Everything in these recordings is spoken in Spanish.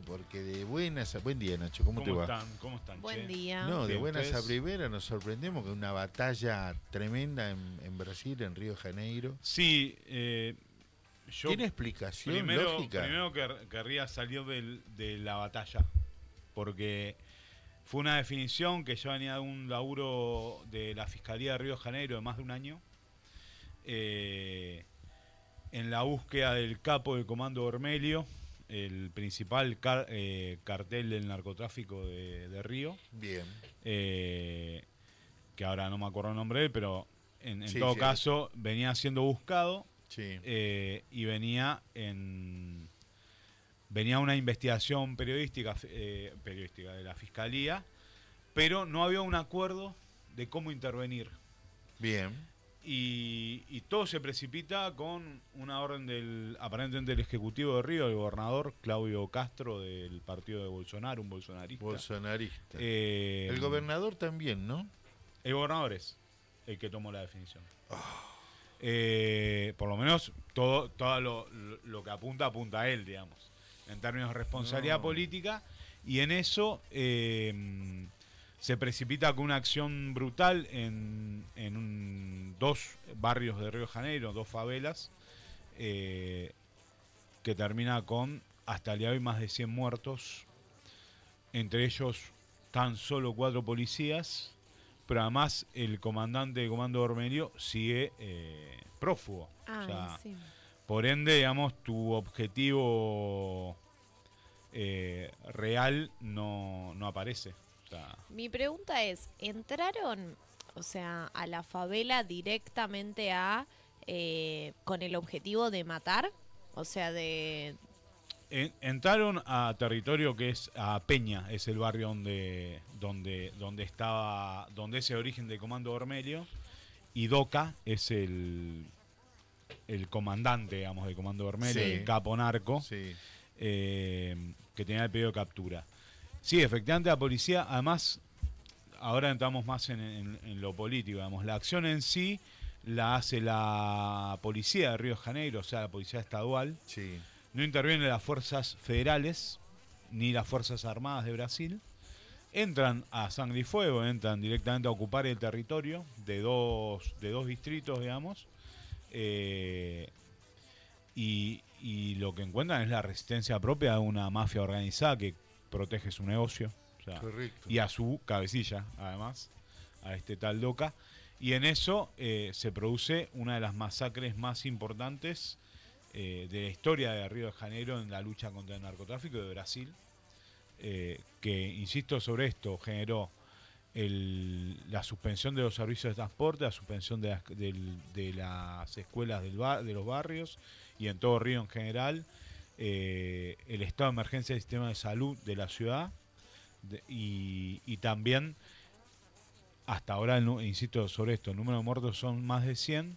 Porque de buenas a... Buen día, Nacho, ¿cómo te va? ¿Cómo están, Buen che? día. No, de Bien, buenas a ¿ustedes? primera nos sorprendemos con una batalla tremenda en Brasil, en Río de Janeiro. Sí, yo ¿Tiene explicación lógica? primero querría salir de la batalla, porque fue una definición que yo venía de un laburo de la Fiscalía de Río de Janeiro de más de un año, eh, en la búsqueda del capo del Comando Vermelho, el principal cartel del narcotráfico de Río, Bien. que ahora no me acuerdo el nombre de él, pero en Sí, todo sí. caso venía siendo buscado, Sí. y venía una investigación periodística de la Fiscalía, pero no había un acuerdo de cómo intervenir. Bien. Y todo se precipita con una orden aparentemente del Ejecutivo de Río, el gobernador Claudio Castro del partido de Bolsonaro, un bolsonarista. Bolsonarista. Eh, El gobernador también, ¿no? El gobernador es el que tomó la definición. Por lo menos todo lo que apunta a él, digamos, en términos de responsabilidad No. política. Y en eso se precipita con una acción brutal en dos barrios de Río de Janeiro, dos favelas, que termina con hasta el día de hoy más de 100 muertos, entre ellos tan solo 4 policías, pero además el comandante del Comando Vermelho sigue prófugo. Ay, O sea, sí. por ende, digamos, tu objetivo real no aparece. O sea, Mi pregunta es, ¿entraron, o sea, a la favela directamente con el objetivo de matar? O sea, entraron a territorio que es a Peña, es el barrio donde es el origen del Comando Vermelho, y Doca es el comandante, digamos, del Comando Vermelho, Sí. el capo narco, Sí. que tenía el pedido de captura. Sí, efectivamente la policía, además, ahora entramos más en lo político, digamos, la acción en sí la hace la policía de Río de Janeiro, o sea, la policía estadual. Sí. No intervienen las fuerzas federales ni las fuerzas armadas de Brasil. Entran a sangre y fuego, entran directamente a ocupar el territorio de dos distritos, digamos. Y lo que encuentran es la resistencia propia de una mafia organizada que protege su negocio, o sea, Correcto. y a su cabecilla, además, a este tal Doca. Y en eso se produce una de las masacres más importantes de la historia de Río de Janeiro en la lucha contra el narcotráfico de Brasil, que, insisto sobre esto, generó la suspensión de los servicios de transporte, la suspensión de las escuelas de los barrios y en todo Río en general, el estado de emergencia del sistema de salud de la ciudad, y también, hasta ahora, insisto sobre esto, el número de muertos son más de 100.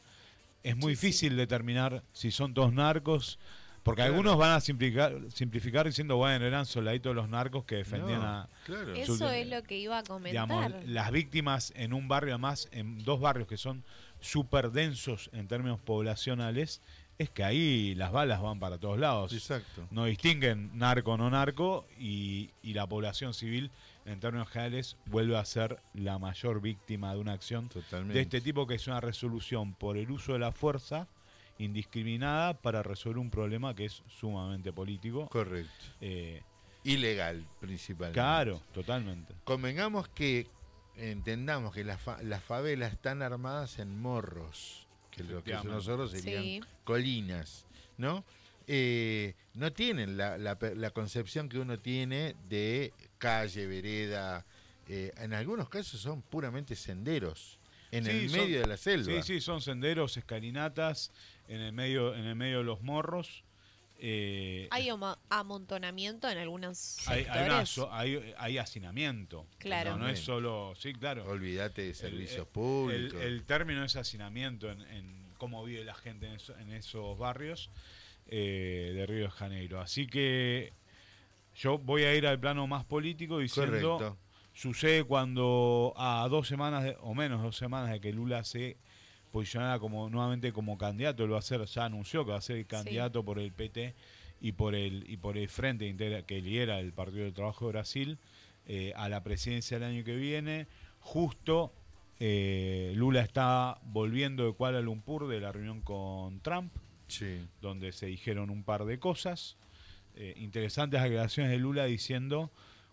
Es muy Sí, difícil determinar si son todos narcos, porque Claro. algunos van a simplificar diciendo, bueno, eran soldaditos los narcos que defendían No, a... claro. eso es lo que iba a comentar. Digamos, las víctimas en un barrio, además, en dos barrios que son súper densos en términos poblacionales, es que ahí las balas van para todos lados. Exacto. No distinguen narco no narco, y la población civil, en términos generales, vuelve a ser la mayor víctima de una acción Totalmente. de este tipo, que es una resolución por el uso de la fuerza indiscriminada para resolver un problema que es sumamente político. Correcto. Ilegal, principalmente. Claro, totalmente. Convengamos que entendamos que las favelas están armadas en morros, que lo que Efectivamente. nosotros serían Sí. colinas, ¿no? No tienen la concepción que uno tiene de calle, vereda. En algunos casos son puramente senderos, en Sí, el son- medio de la selva. Sí, sí, son senderos, escalinatas, en el medio de los morros. ¿Hay amontonamiento en algunos Hay, sectores? hay hacinamiento. Claro. No es solo. Sí, claro. Olvídate de servicios El- públicos. El término es hacinamiento en cómo vive la gente en esos barrios de Río de Janeiro. Así que yo voy a ir al plano más político diciendo: Correcto. sucede cuando a 2 semanas o menos de 2 semanas de que Lula se posicionara nuevamente como candidato, él va a ser, ya anunció que va a ser el candidato por el PT por el frente que lidera el Partido del Trabajo de Brasil a la presidencia del año que viene. Justo Lula está volviendo de Kuala Lumpur de la reunión con Trump, Sí. donde se dijeron un par de cosas. Interesantes declaraciones de Lula diciendo: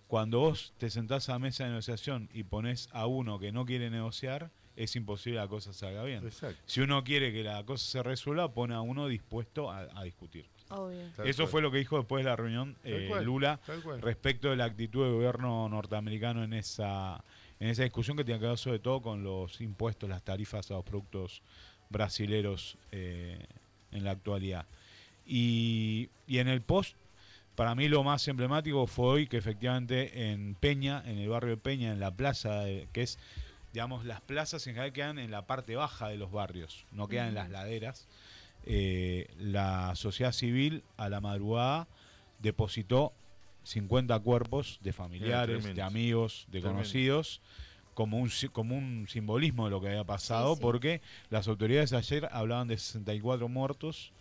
cuando vos te sentás a la mesa de negociación y ponés a uno que no quiere negociar, es imposible que la cosa salga bien. Exacto. Si uno quiere que la cosa se resuelva, pone a uno dispuesto a discutir. Obvio. Tal Eso cual. fue lo que dijo después de la reunión Tal cual, Lula tal cual. respecto de la actitud del gobierno norteamericano en esa discusión, que tiene que ver sobre todo con los impuestos, las tarifas a los productos brasileros en la actualidad. Y en el post, para mí lo más emblemático fue hoy que efectivamente en Peña, en el barrio de Peña, en la plaza, que es, digamos, las plazas en general quedan en la parte baja de los barrios, no quedan en las laderas. La sociedad civil a la madrugada depositó 50 cuerpos de familiares, de amigos, de conocidos, como un simbolismo de lo que había pasado, Sí, sí. porque las autoridades ayer hablaban de 64 muertos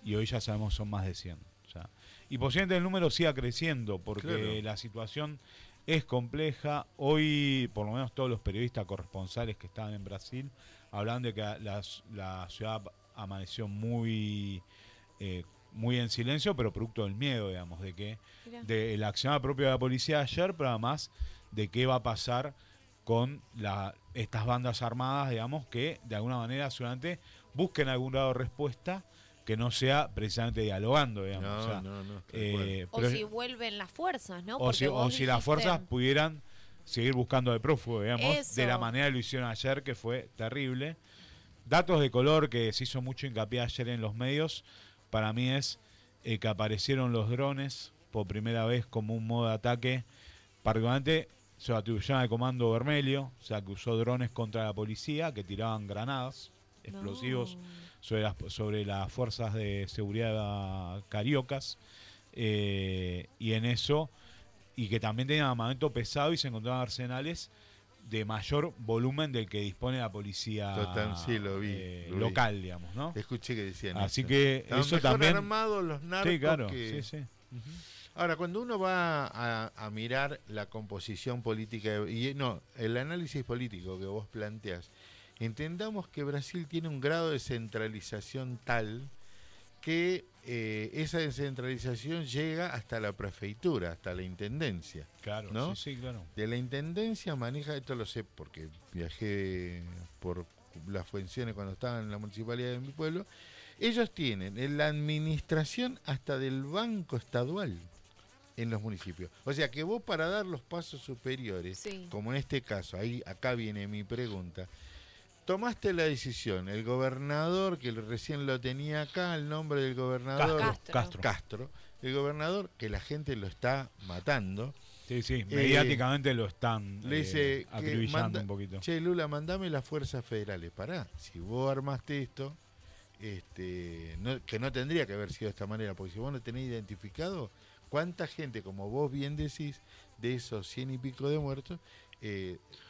y hoy ya sabemos son más de 100. Ya. Y posiblemente el número siga creciendo, porque Claro. la situación es compleja. Hoy, por lo menos todos los periodistas corresponsales que estaban en Brasil hablan de que la ciudad amaneció muy en silencio, pero producto del miedo, digamos, de que Mirá. de la acción propia de la policía ayer, pero además de qué va a pasar con estas bandas armadas, digamos, que de alguna manera seguramente busquen algún grado de respuesta que no sea precisamente dialogando, digamos. No, O sea, no, no. Tal cual. O pero- si vuelven las fuerzas, ¿no? o Porque si vos las dijiste- fuerzas pudieran seguir buscando de prófugo, digamos, Eso. de la manera que lo hicieron ayer, que fue terrible. Datos de color que se hizo mucho hincapié ayer en los medios, para mí es que aparecieron los drones por primera vez como un modo de ataque. Particularmente se lo atribuyeron al Comando Vermelho, o sea, que usó drones contra la policía, que tiraban granadas, explosivos, No. sobre las fuerzas de seguridad cariocas, y en eso, y que también tenían armamento pesado y se encontraban arsenales de mayor volumen del que dispone la policía Total, sí, lo vi. local, digamos, ¿no? Escuché que decían Así eso. que Estaban eso mejor también... armados los narcos Sí, claro, que... sí, sí. Ahora, cuando uno va a mirar la composición política el análisis político que vos planteás, entendamos que Brasil tiene un grado de centralización tal que esa descentralización llega hasta la prefeitura, hasta la intendencia. Claro, ¿no? sí, claro. De la intendencia maneja, esto lo sé porque viajé por las funciones cuando estaba en la municipalidad de mi pueblo, ellos tienen en la administración hasta del banco estadual en los municipios. O sea que vos, para dar los pasos superiores, Sí. como en este caso, acá viene mi pregunta, tomaste la decisión, el gobernador, que recién lo tenía acá, el nombre del gobernador, Castro, el gobernador, que la gente lo está matando, Sí, sí, mediáticamente lo están le dice acribillando un poquito. che, Lula, mandame las fuerzas federales. Pará, si vos armaste esto, que no tendría que haber sido de esta manera, porque si vos no tenés identificado cuánta gente, como vos bien decís, de esos 100 y pico de muertos,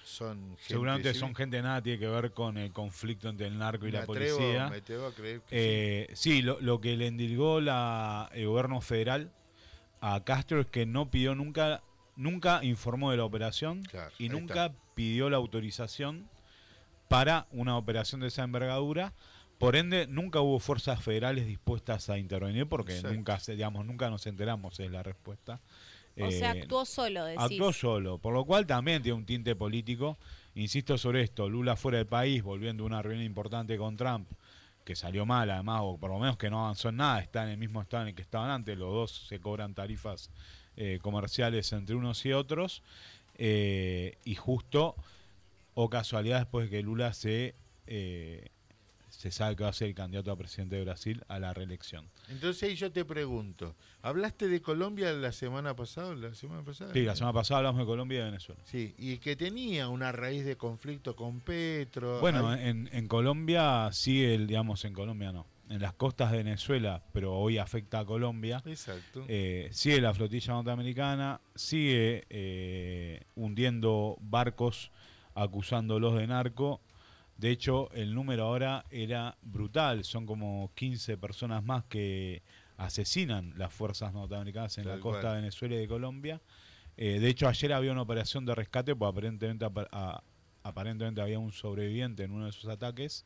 son gente seguramente civil. son gente, nada tiene que ver con el conflicto entre el narco y Me la atrevo policía. a creer que Sí, lo que le endilgó el gobierno federal a Castro es que no pidió nunca informó de la operación, Claro, y ahí nunca está. pidió la autorización para una operación de esa envergadura. Por ende, nunca hubo fuerzas federales dispuestas a intervenir, porque Exacto. nunca nos enteramos, es la respuesta. O sea, actuó solo, decís. Actuó solo, por lo cual también tiene un tinte político. Insisto sobre esto, Lula fuera del país, volviendo a una reunión importante con Trump, que salió mal además, o por lo menos que no avanzó en nada, está en el mismo estado en el que estaban antes, los dos se cobran tarifas comerciales entre unos y otros, y justo, o casualidad, después de que Lula se sabe que va a ser el candidato a presidente de Brasil a la reelección. Entonces ahí yo te pregunto, ¿hablaste de Colombia la semana pasada? Sí, la semana pasada hablamos de Colombia y de Venezuela. Sí, y que tenía una raíz de conflicto con Petro. Bueno, en Colombia sigue, digamos, en Colombia no. En las costas de Venezuela, pero hoy afecta a Colombia. Exacto. Sigue la flotilla norteamericana, sigue hundiendo barcos acusándolos de narco. De hecho, el número ahora era brutal, son como 15 personas más que asesinan las fuerzas norteamericanas en la Tal costa cual. de Venezuela y de Colombia. De hecho, ayer había una operación de rescate, pues aparentemente había un sobreviviente en uno de esos ataques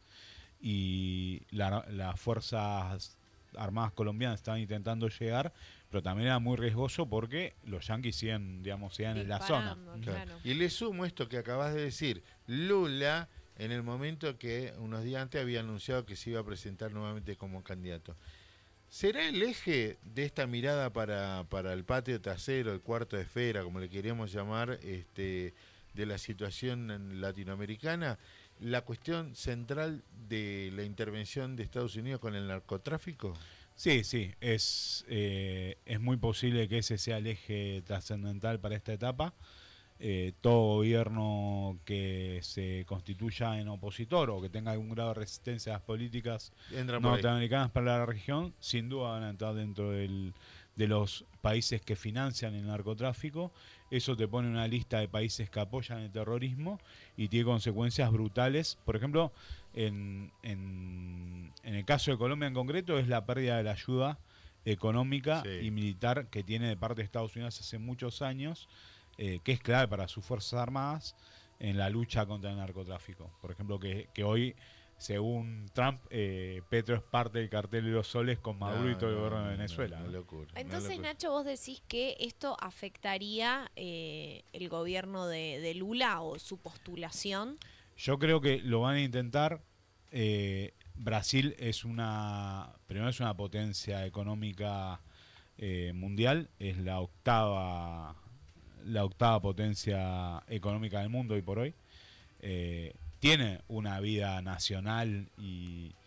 y las fuerzas armadas colombianas estaban intentando llegar, pero también era muy riesgoso porque los yanquis siguen, digamos, siguen en la zona. Disparando, Claro. claro. Y le sumo esto que acabas de decir. Lula, en el momento que unos días antes había anunciado que se iba a presentar nuevamente como candidato. ¿Será el eje de esta mirada para el patio trasero, el cuarto de esfera, como le queríamos llamar, de la situación latinoamericana, la cuestión central de la intervención de Estados Unidos con el narcotráfico? Sí, sí, es muy posible que ese sea el eje trascendental para esta etapa. Todo gobierno que se constituya en opositor o que tenga algún grado de resistencia a las políticas Entra por ahí. norteamericanas para la región, sin duda van a entrar dentro de los países que financian el narcotráfico. Eso te pone una lista de países que apoyan el terrorismo y tiene consecuencias brutales. Por ejemplo, en el caso de Colombia en concreto, es la pérdida de la ayuda económica Sí. y militar que tiene de parte de Estados Unidos hace muchos años, que es clave para sus Fuerzas Armadas en la lucha contra el narcotráfico. Por ejemplo, que hoy, según Trump, Petro es parte del cartel de los soles con Maduro y todo el gobierno de Venezuela. Una ¿no? locura. una Entonces, locura. Nacho, vos decís que esto afectaría el gobierno de Lula o su postulación. Yo creo que lo van a intentar. Brasil primero es una potencia económica mundial, es la octava potencia económica del mundo hoy por hoy. Tiene una vida nacional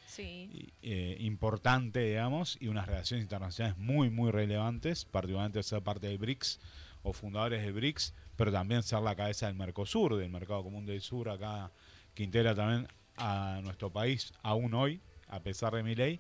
Sí. importante, digamos, y unas relaciones internacionales muy, muy relevantes, particularmente ser parte del BRICS o fundadores del BRICS, pero también ser la cabeza del Mercosur, del Mercado Común del Sur, acá, que integra también a nuestro país, aún hoy, a pesar de mi ley.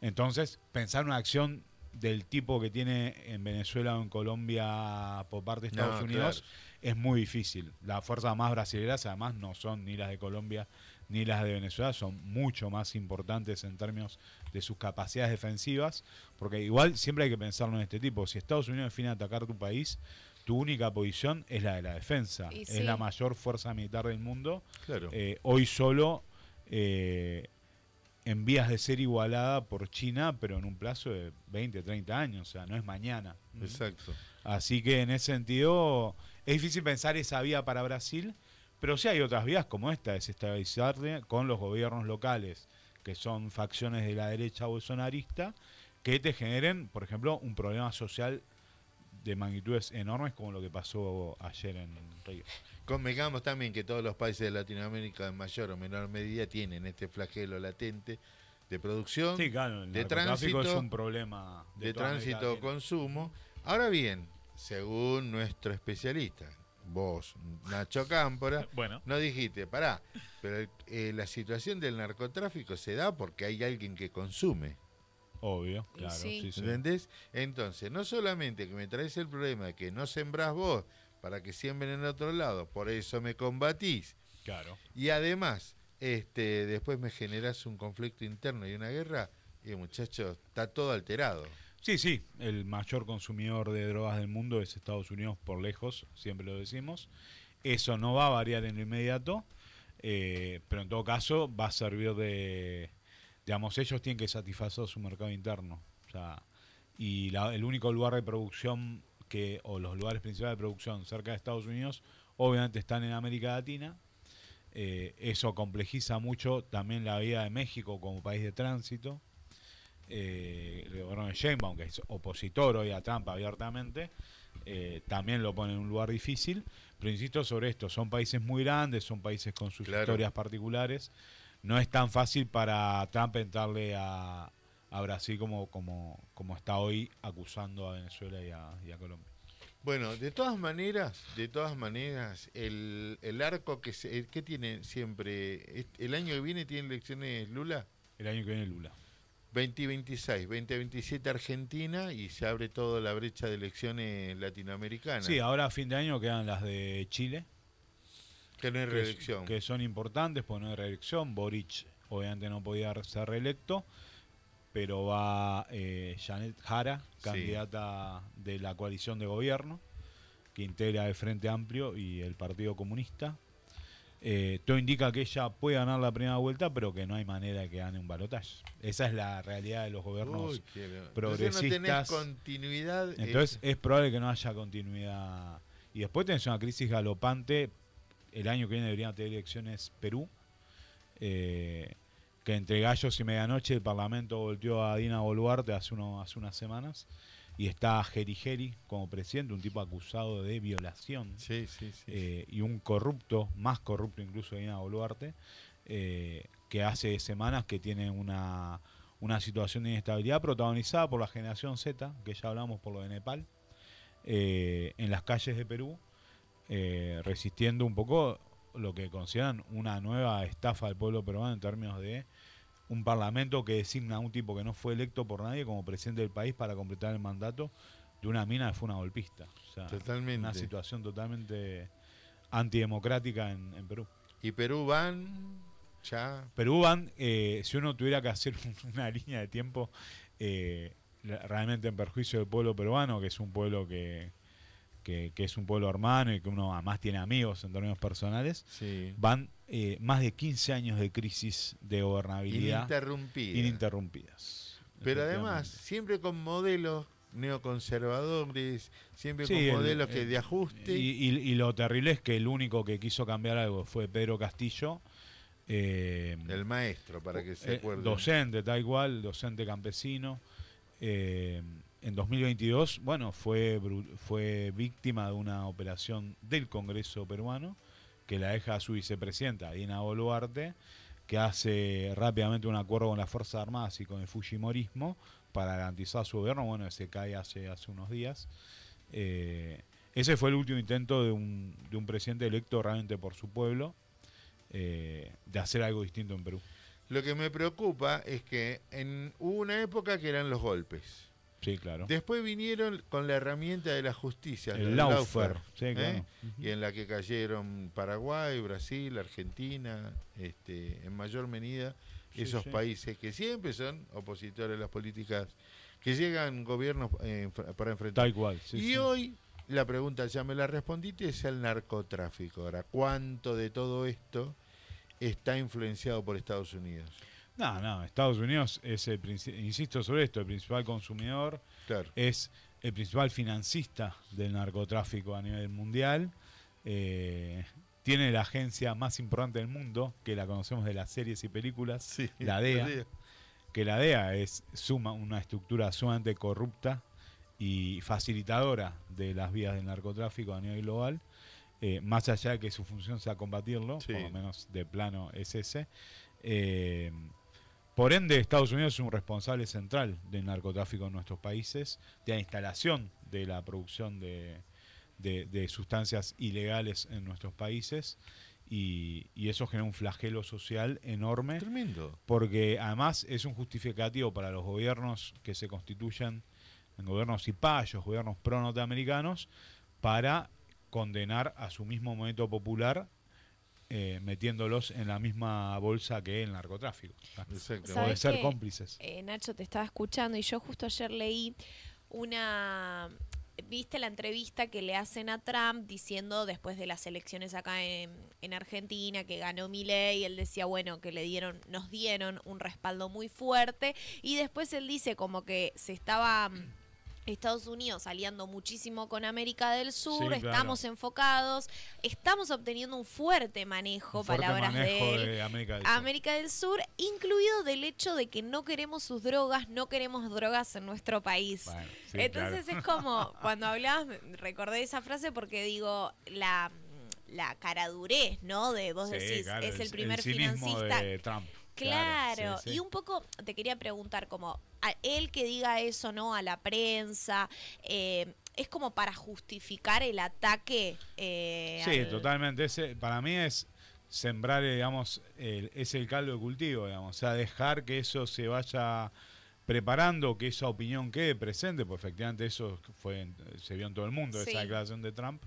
Entonces, pensar una acción del tipo que tiene en Venezuela o en Colombia por parte de Estados No, Unidos claro. es muy difícil. Las fuerzas más brasileñas además no son ni las de Colombia ni las de Venezuela, son mucho más importantes en términos de sus capacidades defensivas, porque igual siempre hay que pensarlo en este tipo. Si Estados Unidos define atacar tu país, tu única posición es la de la defensa. Y es sí. la mayor fuerza militar del mundo. Claro. Hoy solo en vías de ser igualada por China, pero en un plazo de 20, 30 años, o sea, no es mañana. Exacto. Así que en ese sentido es difícil pensar esa vía para Brasil, pero sí hay otras vías como esta, desestabilizarse con los gobiernos locales, que son facciones de la derecha bolsonarista, que te generen, por ejemplo, un problema social de magnitudes enormes como lo que pasó ayer en Río. Convengamos también que todos los países de Latinoamérica en mayor o menor medida tienen este flagelo latente de producción, Sí, claro, el de narcotráfico tránsito, es un problema de toda América tránsito, Latina. consumo. Ahora bien, según nuestro especialista, vos, Nacho Cámpora, Bueno, no dijiste, pará, pero la situación del narcotráfico se da porque hay alguien que consume. obvio, Y claro, sí. sí, sí. ¿Entendés? Entonces, no solamente que me traes el problema de que no sembrás vos para que siembren en otro lado, por eso me combatís, Claro. y además después me generás un conflicto interno y una guerra, y muchachos, está todo alterado. Sí, sí, el mayor consumidor de drogas del mundo es Estados Unidos por lejos, siempre lo decimos. Eso no va a variar en lo inmediato, pero en todo caso va a servir digamos, ellos tienen que satisfacer su mercado interno. O sea, y el único lugar de producción o los lugares principales de producción cerca de Estados Unidos, obviamente están en América Latina. Eso complejiza mucho también la vida de México como país de tránsito. El gobierno de Sheinbaum, que es opositor hoy a Trump abiertamente, también lo pone en un lugar difícil. Pero insisto sobre esto, son países muy grandes, son países con sus Claro. historias particulares. No es tan fácil para Trump entrarle a Brasil como está hoy acusando a Venezuela y a Colombia. Bueno, de todas maneras, el arco que tiene siempre, el año que viene tiene elecciones Lula, El año que viene Lula. 2026, 2027 Argentina y se abre toda la brecha de elecciones latinoamericanas. Sí, ahora a fin de año quedan las de Chile, Que no hay reelección. que son importantes, porque no hay reelección. Boric obviamente no podía ser reelecto, pero va Janet Jara, candidata de la coalición de gobierno, que integra el Frente Amplio y el Partido Comunista. Todo indica que ella puede ganar la primera vuelta, pero que no hay manera de que gane un balotaje. Esa es la realidad de los gobiernos progresistas. Entonces no tenés continuidad. Entonces es probable que no haya continuidad. Y después tenés una crisis galopante. El año que viene deberían tener elecciones Perú. Que entre gallos y medianoche el Parlamento volteó a Dina Boluarte hace unas semanas. Y está Geri como presidente, un tipo acusado de violación. Y un corrupto, más corrupto incluso de Dina Boluarte, que hace semanas que tiene una situación de inestabilidad protagonizada por la generación Z, que ya hablamos por lo de Nepal, en las calles de Perú, resistiendo un poco lo que consideran una nueva estafa del pueblo peruano en términos de un parlamento que designa a un tipo que no fue electo por nadie como presidente del país para completar el mandato de una mina que fue una golpista. O sea, totalmente. Una situación totalmente antidemocrática en Perú. ¿Y Perú van ya? Perú van, si uno tuviera que hacer una línea de tiempo, realmente en perjuicio del pueblo peruano, que es un pueblo que es un pueblo hermano y que uno además tiene amigos en términos personales, van más de 15 años de crisis de gobernabilidad ininterrumpidas. Pero además, siempre con modelos neoconservadores, siempre con modelos que de ajuste. Y lo terrible es que el único que quiso cambiar algo fue Pedro Castillo. El maestro, para que se acuerde. Docente, tal cual, docente campesino. En 2022, bueno, fue víctima de una operación del Congreso peruano que la deja a su vicepresidenta, Dina Boluarte, que hace rápidamente un acuerdo con las Fuerzas Armadas y con el fujimorismo para garantizar su gobierno. Bueno, se cae hace unos días. Ese fue el último intento de un presidente electo realmente por su pueblo de hacer algo distinto en Perú. Lo que me preocupa es que hubo una época que eran los golpes. Sí, claro. Después vinieron con la herramienta de la justicia, el lawfare. Sí, claro. Y en la que cayeron Paraguay, Brasil, Argentina, en mayor medida esos países que siempre son opositores a las políticas que llegan gobiernos para enfrentar. Tal cual. Hoy la pregunta, ya me la respondiste, es el narcotráfico. Ahora, ¿cuánto de todo esto está influenciado por Estados Unidos? No, Estados Unidos es insisto sobre esto, el principal consumidor, es el principal financista del narcotráfico a nivel mundial, tiene la agencia más importante del mundo, que la conocemos de las series y películas, la DEA, que la DEA es una estructura sumamente corrupta y facilitadora de las vías del narcotráfico a nivel global, más allá de que su función sea combatirlo, por lo menos de plano es ese. Por ende, Estados Unidos es un responsable central del narcotráfico en nuestros países, de la instalación de la producción de sustancias ilegales en nuestros países, y eso genera un flagelo social enorme. Tremendo. Porque además es un justificativo para los gobiernos que se constituyen en gobiernos cipayos, gobiernos pro-norteamericanos, para condenar a su mismo movimiento popular, metiéndolos en la misma bolsa que el narcotráfico. O de ser cómplices. Nacho, te estaba escuchando y yo justo ayer leí ¿viste la entrevista que le hacen a Trump diciendo después de las elecciones acá en Argentina que ganó Milei? Él decía, bueno, que nos dieron un respaldo muy fuerte, y después él dice como que se estaba Estados Unidos aliando muchísimo con América del Sur, estamos enfocados, estamos obteniendo un fuerte manejo, palabras de él, de América del Sur, incluido del hecho de que no queremos sus drogas, no queremos drogas en nuestro país. Bueno, entonces es como, cuando hablabas, recordé esa frase porque digo, la caradurez, ¿no? De vos decís, es el primer financista de Trump. Claro, y un poco te quería preguntar, como a él que diga eso, ¿no? A la prensa, ¿es como para justificar el ataque? Totalmente. Para mí es sembrar, digamos, es el caldo de cultivo, digamos, o sea, dejar que eso se vaya preparando, que esa opinión quede presente, porque efectivamente eso se vio en todo el mundo, esa declaración de Trump.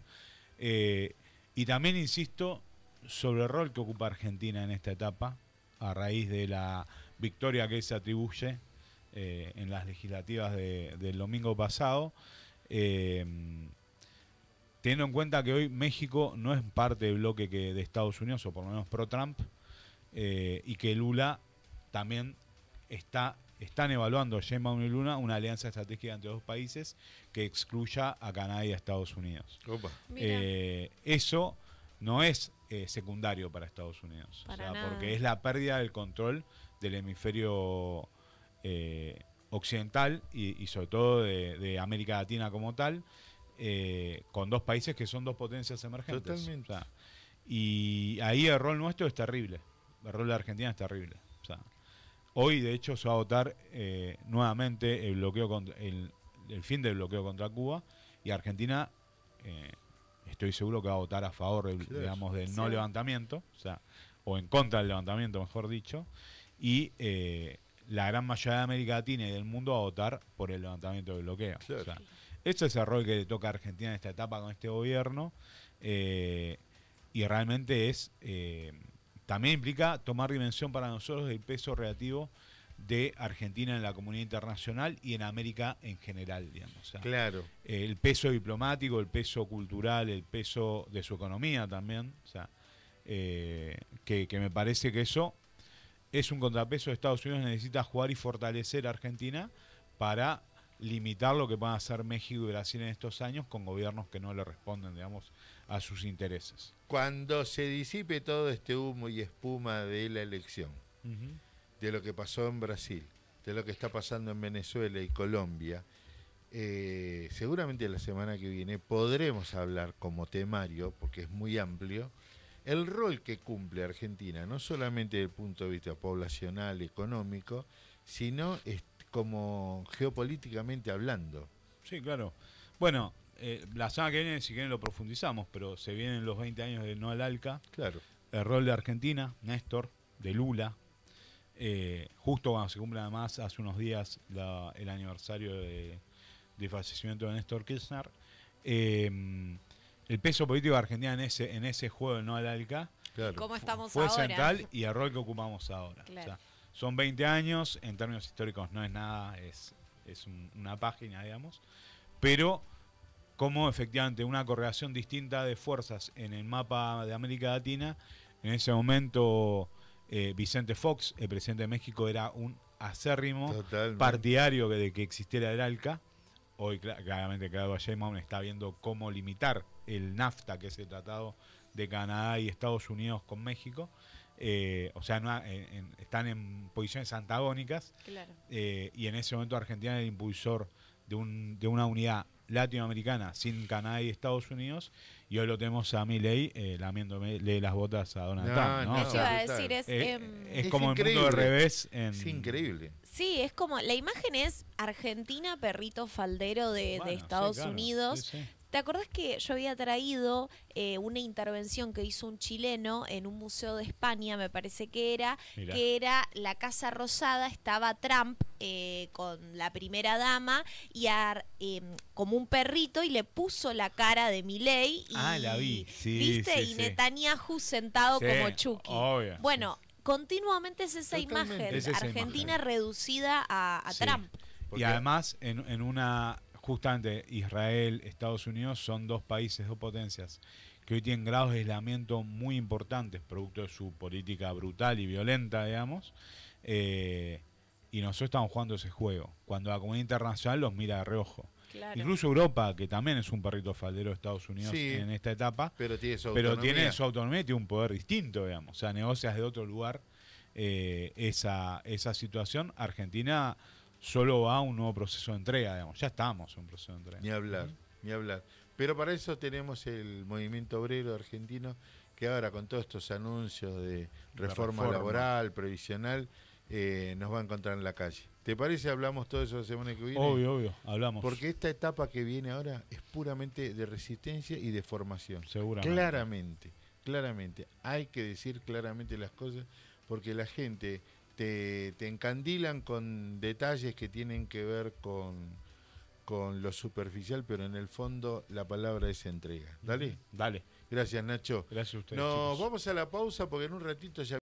Y también insisto sobre el rol que ocupa Argentina en esta etapa, a raíz de la victoria que se atribuye en las legislativas del domingo pasado. Teniendo en cuenta que hoy México no es parte del bloque de Estados Unidos, o por lo menos pro-Trump, y que Lula también están evaluando, Sheinbaum y Lula, una alianza estratégica entre dos países que excluya a Canadá y a Estados Unidos. Opa. Eso no es secundario para Estados Unidos, porque es la pérdida del control del hemisferio occidental y sobre todo de América Latina como tal, con dos países que son dos potencias emergentes. Totalmente. Y ahí el rol nuestro es terrible, el rol de Argentina es terrible. Hoy de hecho se va a votar nuevamente el bloqueo el fin del bloqueo contra Cuba, y Argentina estoy seguro que va a votar a favor digamos, del no levantamiento, o en contra del levantamiento, mejor dicho, y la gran mayoría de América Latina y del mundo va a votar por el levantamiento del bloqueo. Claro. Ese es el rol que le toca a Argentina en esta etapa con este gobierno, y realmente también implica tomar dimensión para nosotros del peso relativo de Argentina en la comunidad internacional y en América en general, digamos. Claro. El peso diplomático, el peso cultural, el peso de su economía también. Que me parece que eso es un contrapeso. Estados Unidos necesita jugar y fortalecer a Argentina para limitar lo que van a hacer México y Brasil en estos años con gobiernos que no le responden, digamos, a sus intereses. Cuando se disipe todo este humo y espuma de la elección, de lo que pasó en Brasil, de lo que está pasando en Venezuela y Colombia, seguramente la semana que viene podremos hablar como temario, porque es muy amplio, el rol que cumple Argentina, no solamente desde el punto de vista poblacional, económico, sino como geopolíticamente hablando. Sí, claro. Bueno, la semana que viene, si quieren, lo profundizamos, pero se vienen los 20 años del no al ALCA. Claro. El rol de Argentina, Néstor, de Lula. Justo cuando se cumple además hace unos días el aniversario de fallecimiento de Néstor Kirchner. El peso político de Argentina en ese juego del no al ALCA, Claro. ¿Cómo estamos fue ahora? central, y el rol que ocupamos ahora. Claro. Son 20 años, en términos históricos no es nada, es una página, digamos, pero como efectivamente una correlación distinta de fuerzas en el mapa de América Latina. En ese momento Vicente Fox, el presidente de México, era un acérrimo partidario de que existiera el ALCA. Hoy claramente Claudia Sheinbaum está viendo cómo limitar el NAFTA, que es el tratado de Canadá y Estados Unidos con México. Están en posiciones antagónicas. Claro. Y en ese momento Argentina era el impulsor de una unidad latinoamericana sin Canadá y Estados Unidos, y hoy lo tenemos a Milei lamiéndole las botas a Donald Trump, ¿no? Eso iba a decir, es como el mundo al revés. Es increíble. Sí, es como, la imagen es Argentina, perrito faldero de Estados Unidos. Sí. ¿Te acordás que yo había traído una intervención que hizo un chileno en un museo de España, me parece que era la Casa Rosada, estaba Trump con la primera dama y como un perrito, y le puso la cara de Milei y, la vi. Sí, ¿viste? Sí, y Netanyahu sentado como Chucky. Obvio, bueno, continuamente es esa imagen, Argentina reducida a Trump. Y además en una... Justamente Israel, Estados Unidos son dos países, dos potencias que hoy tienen grados de aislamiento muy importantes, producto de su política brutal y violenta, digamos, y nosotros estamos jugando ese juego, cuando la comunidad internacional los mira de reojo. Claro. Incluso Europa, que también es un perrito faldero de Estados Unidos en esta etapa, pero tiene su autonomía y tiene un poder distinto, digamos, o sea, negocias de otro lugar esa situación. Argentina solo va a un nuevo proceso de entrega, digamos. Ya estamos en un proceso de entrega. Ni hablar. Pero para eso tenemos el movimiento obrero argentino, que ahora con todos estos anuncios de reforma laboral, previsional, nos va a encontrar en la calle. ¿Te parece? Hablamos todo eso la semana que viene. Obvio, hablamos. Porque esta etapa que viene ahora es puramente de resistencia y de formación. Seguramente. Claramente. Hay que decir claramente las cosas, porque la gente... Te encandilan con detalles que tienen que ver con lo superficial, pero en el fondo la palabra es entrega. Dale. Dale. Gracias, Nacho. Gracias a ustedes. Nos vamos a la pausa porque en un ratito ya